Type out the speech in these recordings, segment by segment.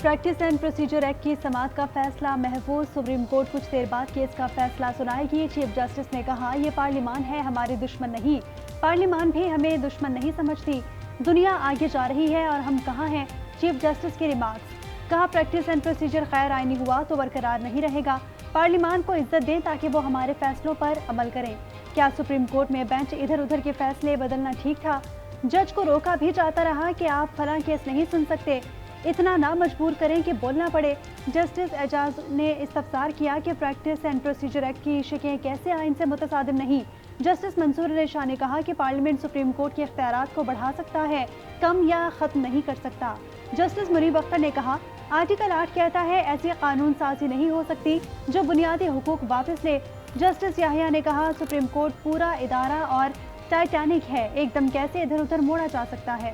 Practice and procedure act کی سماعت کا فیصلہ محفوظ، سپریم کورٹ کچھ دیر بعد کیس کا فیصلہ سنائے گی۔ چیف جسٹس نے کہا، یہ پارلیمان ہے، ہمارے دشمن نہیں، پارلیمان بھی ہمیں دشمن نہیں سمجھتی، دنیا آگے جا رہی ہے اور ہم کہاں ہیں۔ چیف جسٹس کے ریمارکس، کہا پریکٹس اینڈ پروسیجر غیر آئینی ہوا تو برقرار نہیں رہے گا، پارلیمان کو عزت دیں تاکہ وہ ہمارے فیصلوں پر عمل کریں۔ کیا سپریم کورٹ میں بینچ ادھر ادھر کے فیصلے بدلنا ٹھیک تھا؟ جج کو روکا بھی جاتا رہا کہ آپ فلاں کیس نہیں سن سکتے، اتنا نہ مجبور کریں کہ بولنا پڑے۔ جسٹس اعجاز نے استفسار کیا کہ پریکٹس اینڈ پروسیجر ایکٹ کی شقیں کیسے آئین سے متصادم نہیں۔ جسٹس منصور علی شاہ نے کہا کہ پارلیمنٹ سپریم کورٹ کے اختیارات کو بڑھا سکتا ہے، کم یا ختم نہیں کر سکتا۔ جسٹس منیب اختر نے کہا، آرٹیکل 8 کہتا ہے ایسی قانون سازی نہیں ہو سکتی جو بنیادی حقوق واپس لے۔ جسٹس یحییٰ نے کہا، سپریم کورٹ پورا ادارہ اور ٹائٹینک ہے، ایک دم کیسے ادھر ادھر موڑا جا سکتا ہے۔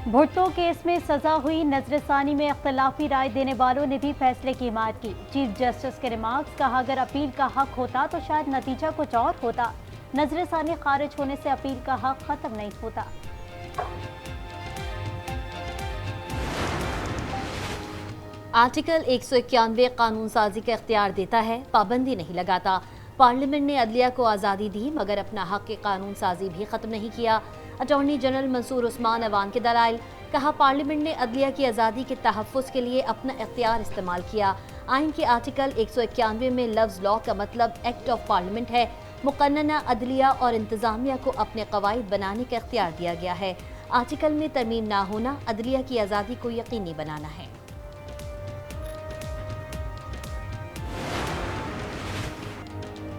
بھٹو کیس میں سزا ہوئی، نظر ثانی میں اختلافی رائے دینے والوں نے بھی فیصلے کی حمایت کی۔ چیف جسٹس کے ریمارکس، کہا اگر اپیل کا حق ہوتا تو شاید نتیجہ کچھ اور ہوتا، نظر ثانی خارج ہونے سے اپیل کا حق ختم نہیں ہوتا۔ آرٹیکل 191 قانون سازی کا اختیار دیتا ہے، پابندی نہیں لگاتا۔ پارلیمنٹ نے عدلیہ کو آزادی دی مگر اپنا حق کی قانون سازی بھی ختم نہیں کیا۔ اٹارنی جنرل منصور عثمان ایوان کے دلائل، کہا پارلیمنٹ نے عدلیہ کی آزادی کے تحفظ کے لیے اپنا اختیار استعمال کیا۔ آئین کے آرٹیکل 191 میں لفظ لا کا مطلب ایکٹ آف پارلیمنٹ ہے۔ مقننہ عدلیہ اور انتظامیہ کو اپنے قواعد بنانے کا اختیار دیا گیا ہے۔ آرٹیکل میں ترمیم نہ ہونا عدلیہ کی آزادی کو یقینی بنانا ہے۔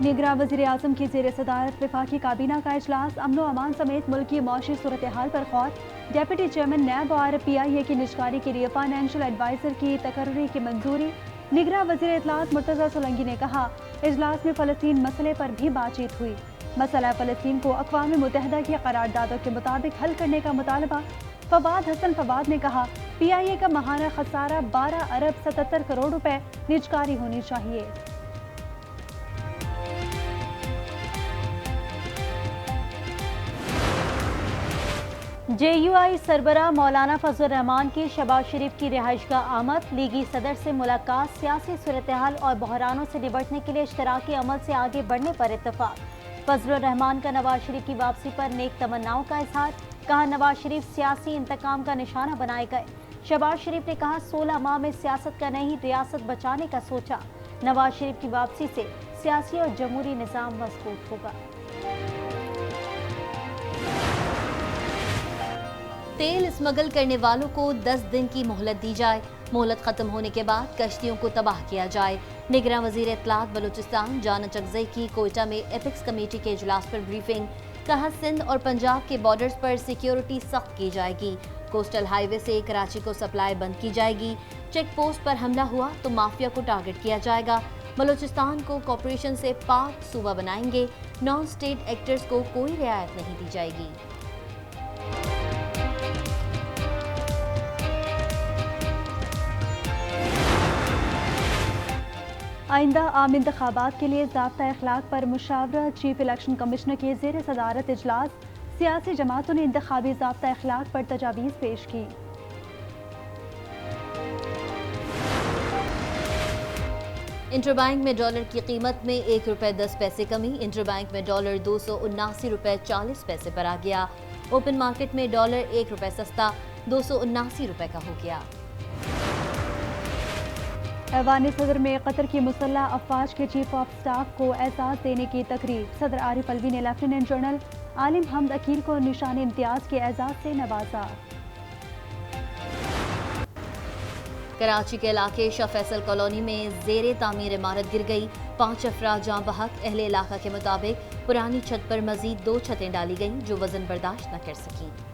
نگراں وزیر اعظم کی زیر صدارت وفاقی کابینہ کا اجلاس، امن و امان سمیت ملکی معاشی صورتحال پر غور۔ ڈیپٹی چیئرمین نیب اور پی آئی اے کی نجکاری کے لیے فائنینشل ایڈوائزر کی تقرری کی منظوری۔ نگراں وزیر اطلاعات مرتضی سولنگی نے کہا، اجلاس میں فلسطین مسئلے پر بھی بات چیت ہوئی، مسئلہ فلسطین کو اقوام متحدہ کی قراردادوں کے مطابق حل کرنے کا مطالبہ۔ فواد حسن فواد نے کہا، پی آئی اے کا ماہانہ خسارہ 12 ارب 77 کروڑ روپے، نجکاری ہونی چاہیے۔ جے یو آئی سربراہ مولانا فضل الرحمان کی شہباز شریف کی رہائش گاہ آمد، لیگی صدر سے ملاقات، سیاسی صورتحال اور بحرانوں سے نمٹنے کے لیے اشتراکی عمل سے آگے بڑھنے پر اتفاق۔ فضل الرحمان کا نواز شریف کی واپسی پر نیک تمناؤں کا اظہار، کہا نواز شریف سیاسی انتقام کا نشانہ بنائے گئے۔ شہباز شریف نے کہا، 16 ماہ میں سیاست کا نہیں ریاست بچانے کا سوچا، نواز شریف کی واپسی سے سیاسی اور جمہوری نظام مضبوط ہوگا۔ تیل اسمگل کرنے والوں کو 10 دن کی مہلت دی جائے، مہلت ختم ہونے کے بعد کشتیوں کو تباہ کیا جائے۔ نگراں وزیر اطلاعات بلوچستان جانا چکزئی کی کوئٹہ میں ایپکس کمیٹی کے اجلاس پر بریفنگ، کہا سندھ اور پنجاب کے بارڈرز پر سیکیورٹی سخت کی جائے گی، کوسٹل ہائی وے سے کراچی کو سپلائی بند کی جائے گی، چیک پوسٹ پر حملہ ہوا تو مافیا کو ٹارگٹ کیا جائے گا، بلوچستان کو کارپوریشن سے پاک صوبہ بنائیں گے، نان اسٹیٹ ایکٹرز کو کوئی رعایت نہیں دی جائے گی۔ آئندہ عام انتخابات کے لیے ضابطہ اخلاق پر مشاورہ، چیف الیکشن کمشنر کی زیر صدارت اجلاس، سیاسی جماعتوں نے انتخابی ضابطہ اخلاق پر تجاویز پیش کی۔ انٹر بینک میں ڈالر کی قیمت میں 1 روپے 10 پیسے کمی، انٹر بینک میں ڈالر 279 روپے 40 پیسے پر آ گیا، اوپن مارکیٹ میں ڈالر 1 روپے سستا 279 روپے کا ہو گیا۔ ایوان صدر میں قطر کی مسلح افواج کے چیف آف سٹاف کو اعزاز دینے کی تقریب، صدر عارف الوی نے لیفٹیننٹ جنرل عالم حمد عقیل کو نشان امتیاز کے اعزاز سے نوازا۔ کراچی کے علاقے شاہ فیصل کالونی میں زیر تعمیر عمارت گر گئی، 5 افراد جاں بحق، اہل علاقہ کے مطابق پرانی چھت پر مزید 2 چھتیں ڈالی گئیں جو وزن برداشت نہ کر سکیں۔